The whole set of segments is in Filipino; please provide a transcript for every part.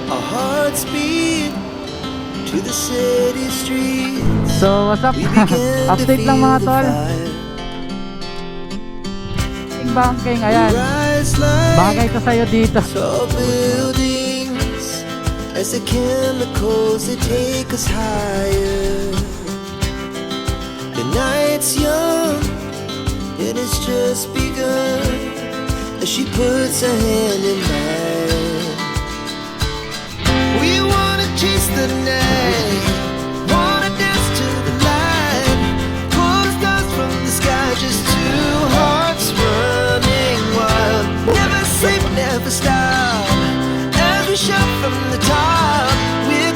Our hearts beat to the city streets. So what's up? We began to Update lang feel mga the tol. fire. Banking, ayan. Rise like Bagay to sa'yo dito. tall buildings as the chemicals they take us higher. The night's young, it has just begun as she puts her hand in mine. We wanna chase the night, wanna dance to the light, pull the stars from the sky, just two hearts running wild. Never sleep, never stop, as we shout from the top. We're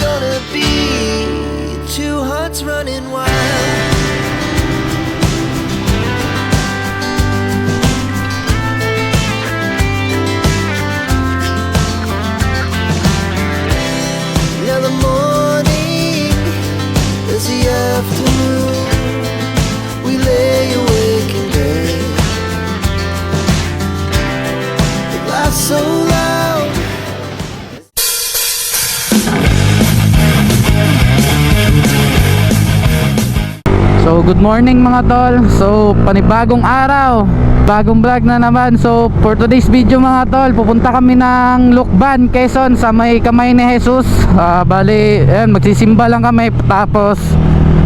gonna be two hearts running wild. Now the morning is the afternoon. We lay awake in bed. The laughs so loud. So good morning mga tol. So panibagong araw, bagong vlog na naman. So for today's video mga tol, pupunta kami ng Lucban, Quezon, sa may Kamay ni Jesus. Bali, ayan, magsisimba lang kami. Tapos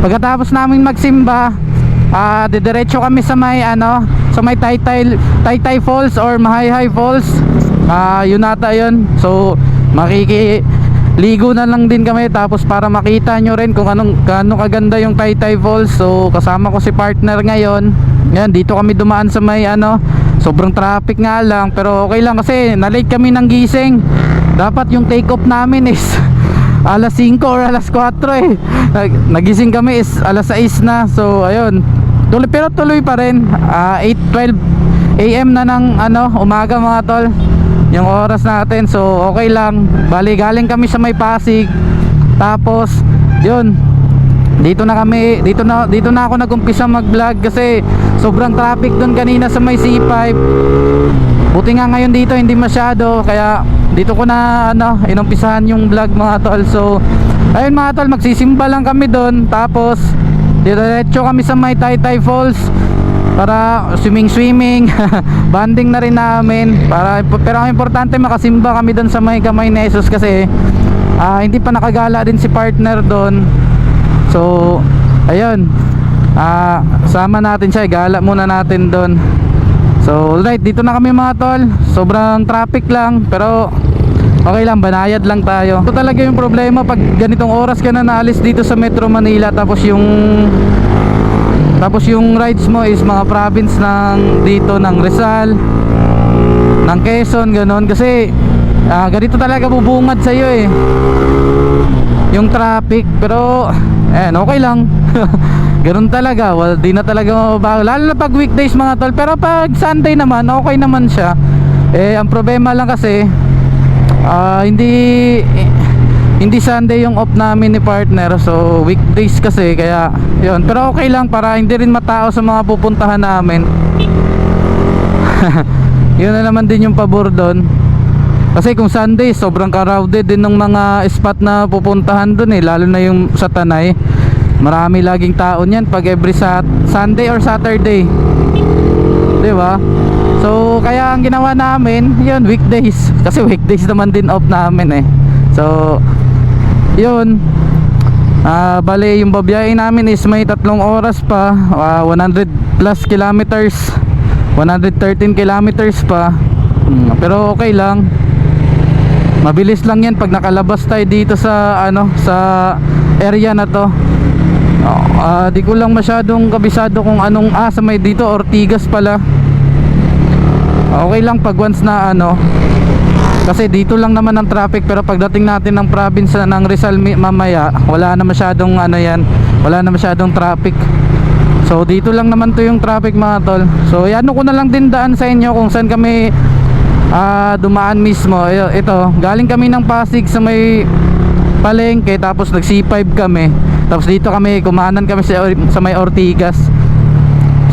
pagkatapos namin magsimba, didiretso kami sa may sa may Taytay Falls or Mahayhay Falls. Yun ata yun. So ligo na lang din kami, tapos para makita nyo rin kung gaano kaganda yung Taytay Falls. So kasama ko si partner ngayon. Yan, dito kami dumaan sa may sobrang traffic nga lang, pero okay lang kasi na-late kami ng gising. Dapat yung take off namin is alas 5 or alas 4 eh. Nagising kami is alas 6 na. So ayun, pero tuloy pa rin. 8:12 AM na ng umaga mga tol yung oras natin. So okay lang. Bali galing kami sa may Pasig. Tapos yun, dito na ako nag-umpisa mag-vlog kasi sobrang traffic doon kanina sa may C5. Buti nga ngayon dito hindi masyado, kaya dito ko na inumpisahan yung vlog mga tol. So ayun mga tol, magsisimba lang kami doon. Tapos diretso kami sa may Taytay Falls para swimming banding na rin namin pero ang importante makasimba kami doon sa may Kamay ni Jesus kasi hindi pa nakagala din si partner doon. So ayun, sama natin siya, gala muna natin doon. So alright, dito na kami mga tol. Sobrang traffic lang pero okay lang, banayad lang tayo. Ito talaga yung problema pag ganitong oras ka na naalis dito sa Metro Manila, tapos yung rides mo is mga province dito ng Rizal, ng Quezon, ganon. Kasi ganito talaga bubungad sa'yo eh yung traffic. Pero okay lang. Ganon talaga, di na talaga mababago, lalo na pag weekdays mga tol. Pero pag Sunday naman, okay naman siya. Ang problema lang kasi hindi Sunday yung off namin ni partner, so weekdays kasi, kaya yun. Pero okay lang para hindi rin matao sa mga pupuntahan namin. Yun na naman din yung pabor doon. Kasi kung Sunday, sobrang crowded din ng mga spot na pupuntahan doon eh, lalo na yung sa Tanay. Marami laging tao niyan pag every Sunday or Saturday, di ba? So kaya ang ginawa namin yun, weekdays, kasi weekdays naman din off namin eh. So yun, bali yung babiyahe namin is may 3 oras pa, 100 plus kilometers, 113 kilometers pa. Pero okay lang, mabilis lang yan pag nakalabas tayo dito sa sa area na to. Di ko lang masyadong kabisado kung anong sa may dito Ortigas pala. Okay lang pag once na kasi dito lang naman ang traffic, pero pagdating natin ng province ng Rizal mamaya, wala na masyadong wala na masyadong traffic. So dito lang naman to yung traffic mga tol. So ano ko na lang din daan sa inyo kung saan kami dumaan mismo. Ito, galing kami ng Pasig sa may Palengke, tapos nag C5 kami, tapos dito kami kumanan kami sa may Ortigas.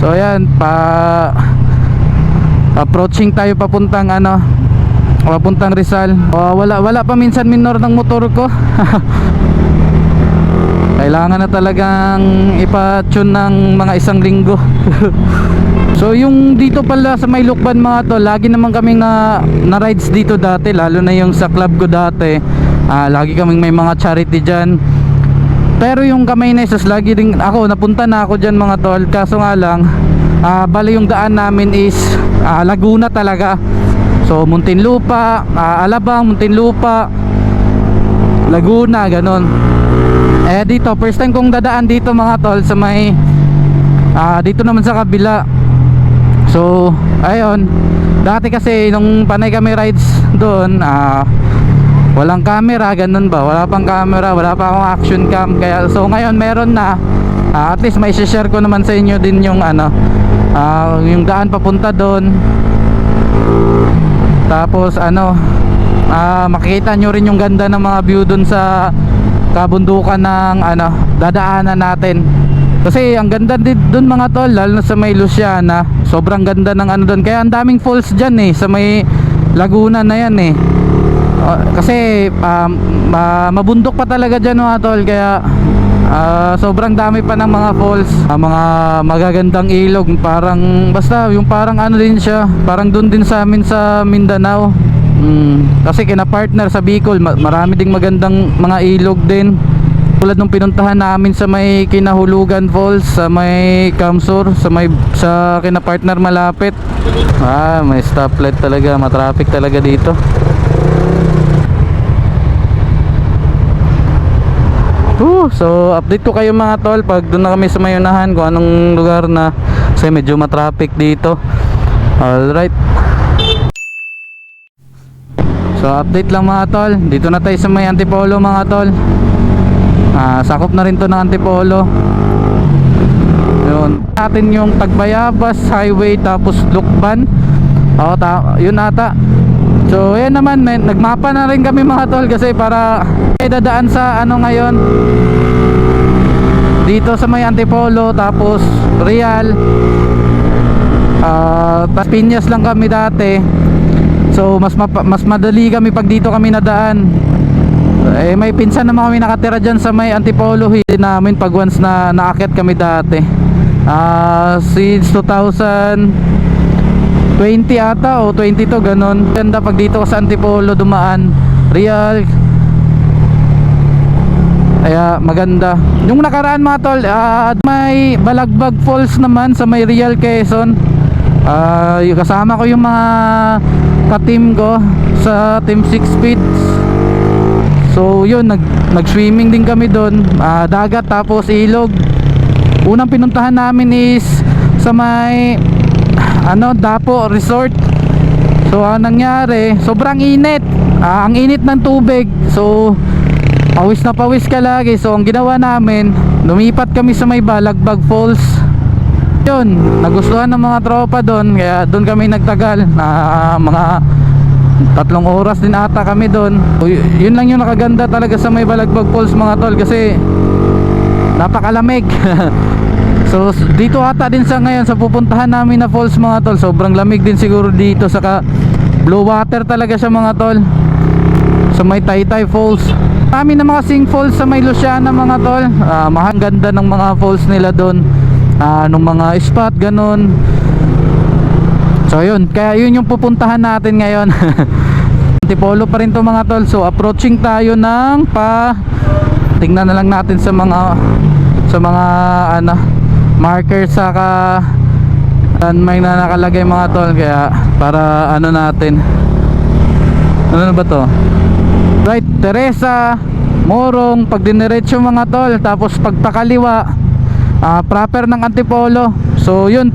So ayan, approaching tayo papuntang papuntang Rizal. Wala pa minsan minor ng motor ko. Kailangan na talagang ipa-tune ng mga isang linggo. So yung dito pala sa may Lukban mga tol, lagi naman kaming na rides dito dati, lalo na yung sa club ko dati. Lagi kaming may mga charity dyan. Pero yung Kamay Nesos, lagi rin ako, napunta na ako dyan mga tol. Kaso nga lang, bali yung daan namin is Laguna talaga. So Muntinlupa, Alabang, Muntinlupa, Laguna, ganon. Dito, first time kong dadaan dito mga tol sa may dito naman sa kabila. So, ayun. Dati kasi nung panay kami rides doon, walang camera, ganun ba? Wala pang camera, wala pa akong action cam. Kaya so ngayon meron na. At least may share ko naman sa inyo din yung yung daan papunta doon. Tapos makikita nyo rin yung ganda ng mga view doon sa kabundukan ng dadaanan natin. Kasi ang ganda din doon mga tol, lalo na sa may Luciana. Sobrang ganda ng doon. Kaya ang daming falls dyan sa may Laguna na yan kasi mabundok pa talaga dyan mga tol. Kaya sobrang dami pa ng mga falls, mga magagandang ilog. Parang basta yung parang din siya, parang doon din sa amin sa Mindanao. Kasi kina-partner sa Bicol, marami ding magandang mga ilog din. Tulad nung pinuntahan namin sa may Kinahulugan Falls, sa may Kamsur, sa kina-partner malapit. May stoplight talaga, matraffic talaga dito. So update ko kayo mga tol pag doon na kami sa may unahan kung anong lugar na, kasi medyo matraffic dito. Alright. So update lang mga tol, dito na tayo sa may Antipolo mga tol. Sakop na rin to ng Antipolo. Yun, natin yung Tagbayabas Highway tapos Lukban. Yun ata. So yan naman, nagmapa na rin kami mga tol, kasi para dadaan sa ngayon dito sa may Antipolo tapos Real. Tas Piñas lang kami dati. So mas madali kami pag dito kami nadaan. May pinsan naman kami nakatira dyan sa may Antipolo Hill namin pag once na naakyat kami dati. Since 2020 ata o 22 ganon. Ganda pag dito sa Antipolo dumaan. Real. Kaya maganda. Yung nakaraan mga tol, may Balagbag Falls naman sa may Real, Quezon. Kasama ko yung mga ka-team ko sa Team 6 Speeds. So yun, nag-swimming din kami doon. Dagat tapos ilog. Unang pinuntahan namin is sa may Dapo Resort. So nangyari, sobrang init. Ang init ng tubig. So pawis na pawis ka lagi. So ang ginawa namin, lumipat kami sa may Balagbag Falls. Yun, nagustuhan ng mga tropa doon, kaya doon kami nagtagal. Mga 3 oras din ata kami doon. Yun lang yung nakaganda talaga sa may Balagbag Falls mga tol, kasi napakalamig. So dito ata din sa ngayon sa pupuntahan namin na falls mga tol, sobrang lamig din siguro dito. Saka blue water talaga siya mga tol, sa may Taytay Falls. Kami na mga sing falls sa may Luciana mga tol. Mahang ganda ng mga falls nila doon. Nung mga spot ganun. So yun, kaya yun yung pupuntahan natin ngayon. Antipolo pa rin to mga tol. So approaching tayo ng tingnan na lang natin sa mga marker, saka may na nakalagay mga tol, kaya para natin ano ba to, right, Teresa, Morong, pag diniretso mga tol, tapos pagpakaliwa proper ng Antipolo. So yun,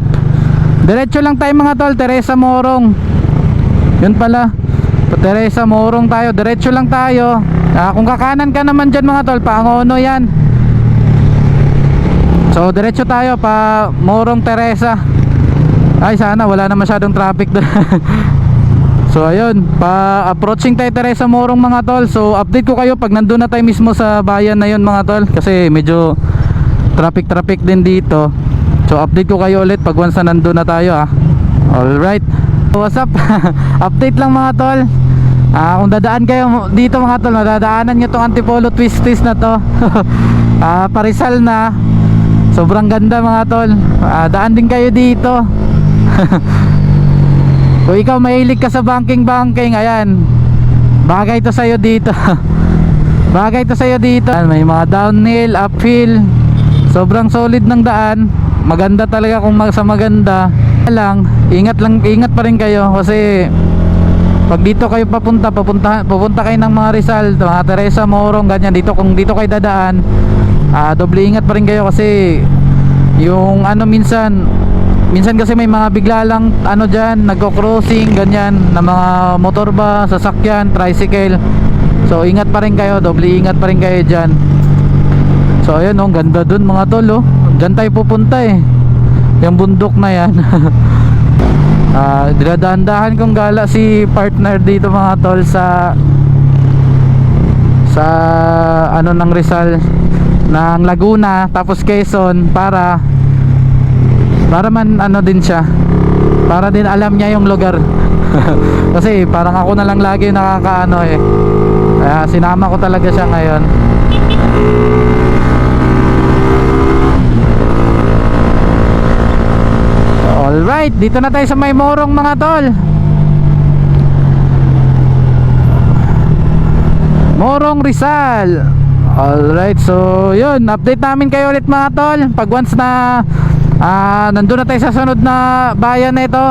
diretso lang tayo mga tol, Teresa, Morong. Yun pala, Teresa, Morong tayo, diretso lang tayo. Kung kakanan ka naman dyan mga tol, Paangono yan. So diretso tayo pa Morong, Teresa. Ay sana wala na masyadong traffic doon. So ayun, pa-approaching tayo Teresa, Morong mga tol. So update ko kayo pag nandun na tayo mismo sa bayan na yun mga tol, kasi medyo traffic din dito. So update ko kayo ulit pag once na nandun na tayo Alright, what's up? Update lang mga tol. Kung dadaan kayo dito mga tol, madadaanan nyo tong Antipolo Twisties na to. Parizal na. Sobrang ganda mga tol. Daan din kayo dito. Kung ikaw mahilig ka sa banking, ayan, bagay to sa'yo dito. Bagay to sa'yo dito. May mga downhill, uphill. Sobrang solid ng daan. Maganda talaga kung sa maganda. Ingat pa rin kayo kasi pag dito kayo pupunta kayo ng mga Rizal, mga Teresa, Morong, ganyan, kung dito kayo dadaan, doble ingat pa rin kayo kasi yung minsan kasi may mga bigla lang dyan, nagko-crossing ganyan na mga motor ba, sasakyan, tricycle. So ingat pa rin kayo, doble ingat pa rin kayo dyan. So ayun, ganda dun mga tol, dyan tayo pupunta yung bundok na yan. Dinadahan-dahan kong gala si partner dito mga tol sa ng Rizal, ng Laguna, tapos Quezon, para man din siya, para din alam niya yung lugar. Kasi parang ako na lang lagi nakakaano kaya sinama ko talaga siya ngayon. Alright, dito na tayo sa may Morong mga tol. Morong Rizal. Alright, so yun, update namin kayo ulit mga tol pag once na nandun na tayo sa sunod na bayan na ito.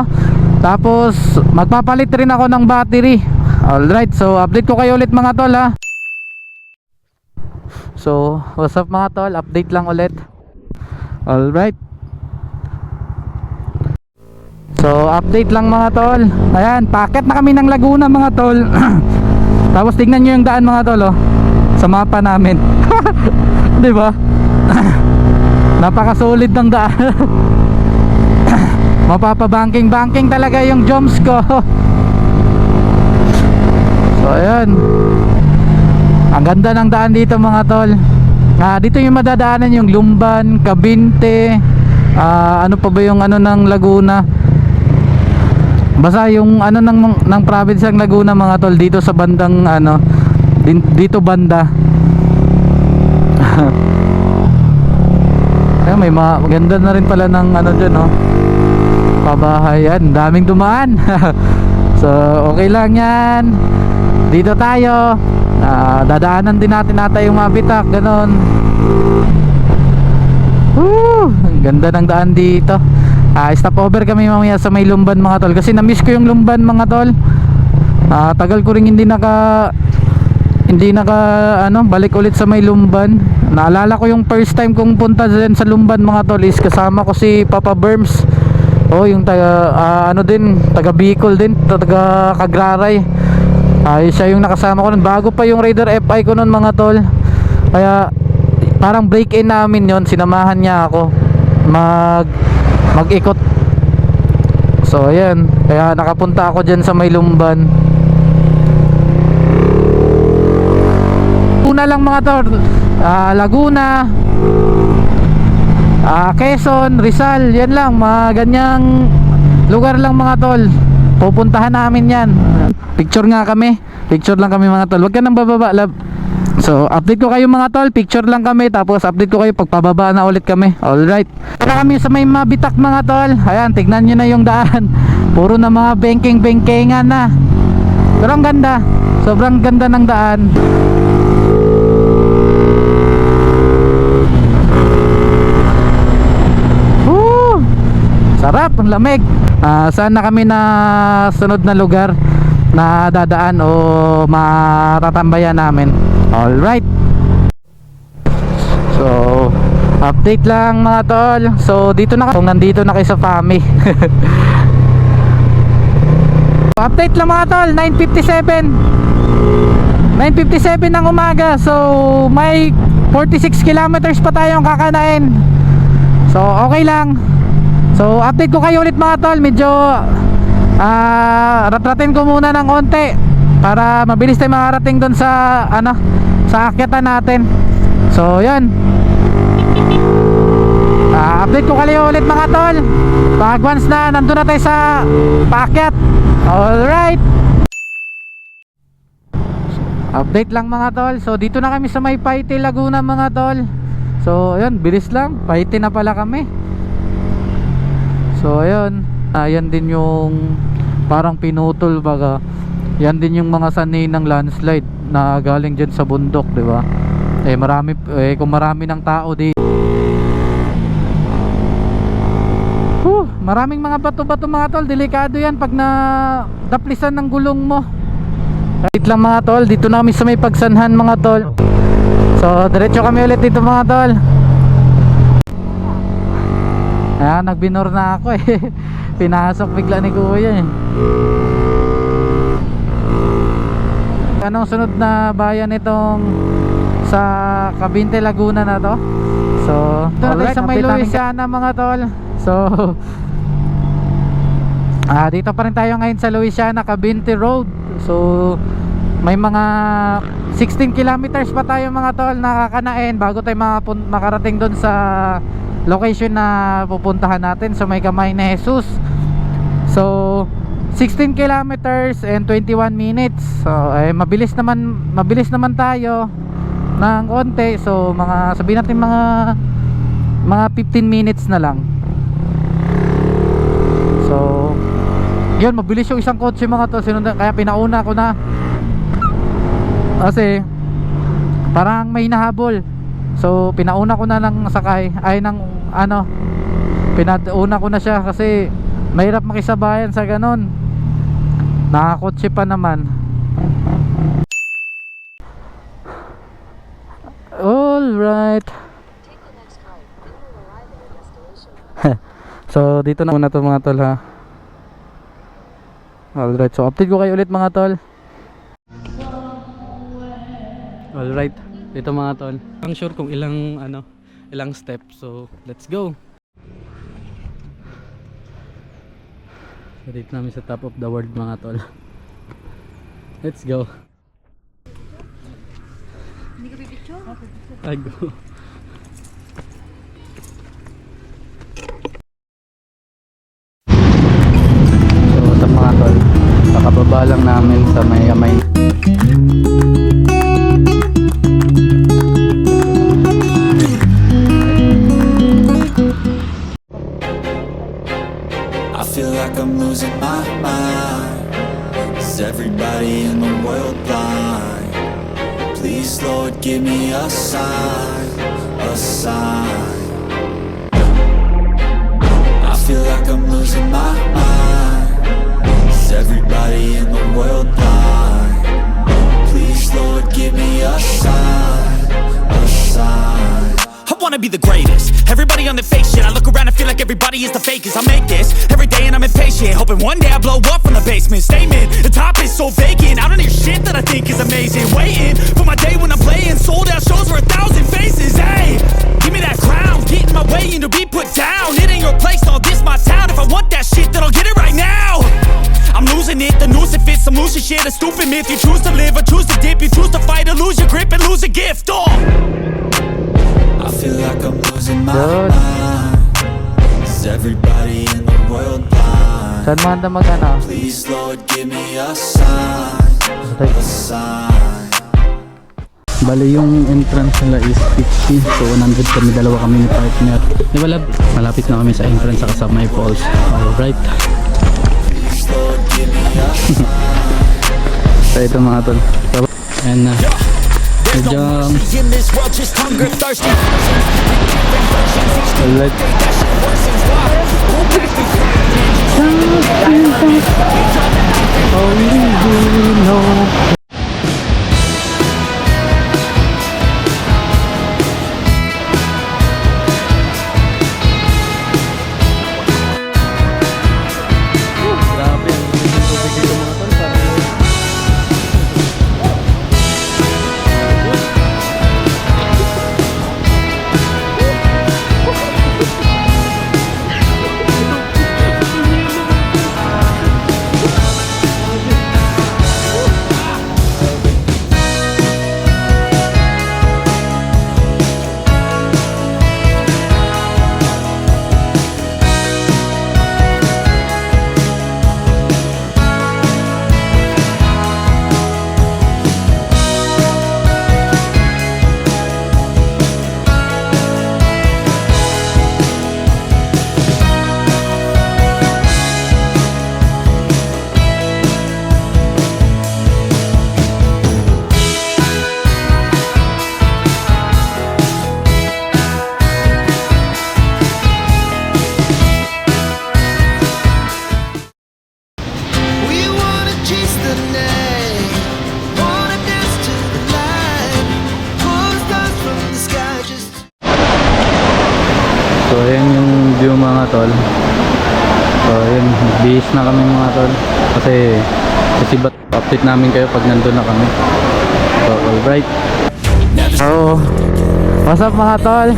Tapos magpapalit rin ako ng battery. Alright, so update ko kayo ulit mga tol ha. So what's up mga tol, update lang ulit. Alright, so update lang mga tol. Ayan, packet na kami ng Laguna mga tol. Tapos tingnan nyo yung daan mga tol sa mapa namin. Diba? Napakasolid ng daan. Mapapabanking talaga yung jumps ko. So ayan, ang ganda ng daan dito mga tol. Dito yung madadaanan yung Lumban, Cabinte, ano pa ba yung ng Laguna, basta yung ng province ng Laguna mga tol, dito sa bandang dito banda. Ayan, may maganda na rin pala ng dyan pabahay. Yan, daming dumaan. So okay lang yan, dito tayo. Dadaanan din natin yung mga bitak, ganon. Ang ganda ng daan dito. Stop over kami mamaya sa may Lumban mga tol, kasi na-miss ko yung Lumban mga tol. Tagal ko rin hindi naka balik ulit sa may Lumban. Naalala ko yung first time kong punta dyan sa Lumban mga tol is kasama ko si Papa Berms. Yung taga Bicol din, taga Cagraray. Siya yung nakasama ko nun, bago pa yung Raider FI ko nun mga tol. Kaya parang break-in namin yon, sinamahan niya ako mag-ikot. So ayan, kaya nakapunta ako dyan sa may Lumban. Una lang mga tol, Laguna, Quezon, Rizal, yan lang, mga ganyang lugar lang mga tol, pupuntahan namin yan. Picture lang kami mga tol, huwag ka nang bababa love. So update ko kayo mga tol, picture lang kami, tapos update ko kayo pag pababa na ulit kami. Alright, para kami sa may mabitak mga tol. Ayan, tignan nyo na yung daan, puro na mga bengkengan na, pero ang ganda, sobrang ganda ng daan. Sarap, ang lamig. Saan na kami na sunod na lugar na dadaan o matatambayan namin. Alright, so update lang mga tol. So dito na kung nandito na kayo sa Fami. Update lang mga tol, 9:57 ng umaga. So may 46 kilometers pa tayong kakanain. So okay lang. So update ko kayo ulit mga tol. Medyo ratratin ko muna ng konti para mabilis tayo makarating doon sa sa akyatan natin. So yan, update ko kayo ulit mga tol pag once na nandun na tayo sa paakyat. Alright, Update lang mga tol. So dito na kami sa may Paite, Laguna mga tol. So ayun, bilis lang. Paite na pala kami. So ayun, ayan din yung parang pinutol baga. Yan din yung mga sanay ng landslide na galing dyan sa bundok, di ba? Kung marami ng tao dito. Maraming mga bato-bato mga tol. Delikado yan pag na daplisan ng gulong mo. Wait lang mga tol, dito na kami sa may pagsanhan mga tol. So diretso kami ulit dito mga tol. Ayan, nagbinor na ako eh. Pinasok bigla ni kuya eh. Anong sunod na bayan itong sa Cavite, Laguna na to? So ito na tayo sa may Louisiana mga tol. So dito pa rin tayo ngayon sa Louisiana, Cavite Road. So may mga 16 kilometers pa tayo mga tol nakakanain bago tayo makarating doon sa location na pupuntahan natin sa may Kamay ni Jesus. So 16 kilometers and 21 minutes. So mabilis naman tayo ng konti. So sabihin natin mga 15 minutes na lang. So yun, mabilis yung isang kotse mga to. Kaya pinauna ko na kasi parang may hinahabol. So pinauna ko na lang sakay. Pinauna ko na siya kasi mahirap makisabayan sa ganon. Nakakotse pa naman. Alright. So dito na muna to mga tol ha. Alright, so update ko kayo ulit mga tol. Alright, dito mga tol. Ang sure kung ilang step. So let's go. So dito namin sa top of the world mga tol. Let's go. Hindi ka pipicture? I go. Mga tol, kakababa lang namin sa may I feel like I'm losing my mind. Is everybody in the world blind? Please Lord give me a sign, a sign. I feel like I'm losing my mind. Is everybody in the world blind? Please Lord give me a sign, a sign. I wanna be the greatest. Everybody on the fake shit. I look around and feel like everybody is the fakest. I make this every day and I'm impatient, hoping one day I blow up from the basement. Statement, the top is so vacant. I don't hear shit that I think is amazing. Waiting for my day when I'm playing sold out shows for 1,000 faces. Hey, give me that crown, get in my way and to be put down. It ain't your place, no, this my town. If I want that shit, then I'll get it right now. I'm losing it, the noose it fits, some loose shit, a stupid myth. You choose to live or choose to dip, you choose to fight or lose your grip and lose a gift. Oh, I feel like I'm losing my mind. Is everybody in the world blind? Saan mo handa mag-ano? Please Lord give me a sign, a sign. Bali yung entrance nila is 50. So 100 kami, dalawa kami ni partner. Di ba lab? Malapit na kami sa entrance sa Kasamay Falls. Alright. Please Lord give me a sign. So ito mga tol. And there's no jump. mercy in this world, just hunger, thirsty. Alright. Only you know. tol. So yun, bihis na kami mga tol. Kasi ba't update namin kayo pag nandun na kami. So alright. So what's up mga tol,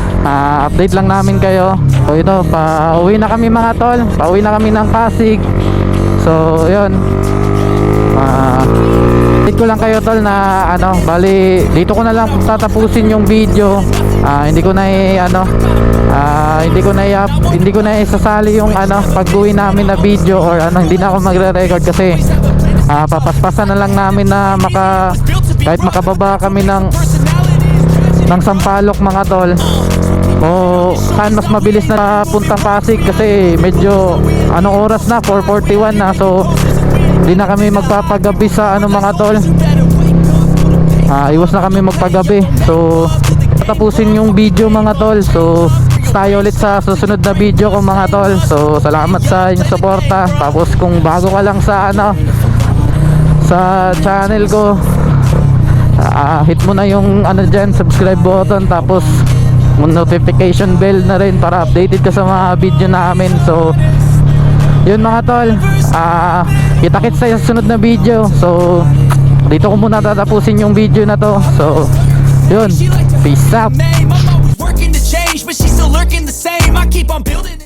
update lang namin kayo. So ito, pauwi na kami mga tol. Pauwi na kami ng Pasig. So yun, update ko lang kayo tol na ano, bali dito ko na lang tatapusin yung video. Hindi ko na isasali yung ano, pag-uwi namin na video or ano, hindi na ako magre-record kasi papaspasan na lang namin na kahit makababa kami ng Sampaloc mga tol, o saan mas mabilis na puntang Pasig kasi medyo anong oras na, 4:41 na. So hindi na kami magpapagabi sa ano mga tol, iwas na kami magpagabi. So tapusin yung video mga tol. So tayo ulit sa susunod na video ko mga tol. So salamat sa inyong suporta. Tapos kung bago ka lang sa ano, sa channel ko, hit mo na yung ano dyan, subscribe button, tapos notification bell na rin para updated ka sa mga video namin. So yun mga tol, kita-kits sa susunod na video. So dito ko muna tatapusin yung video na to. So yun, peace out. Working to change, but she's still lurking the same. I keep on building.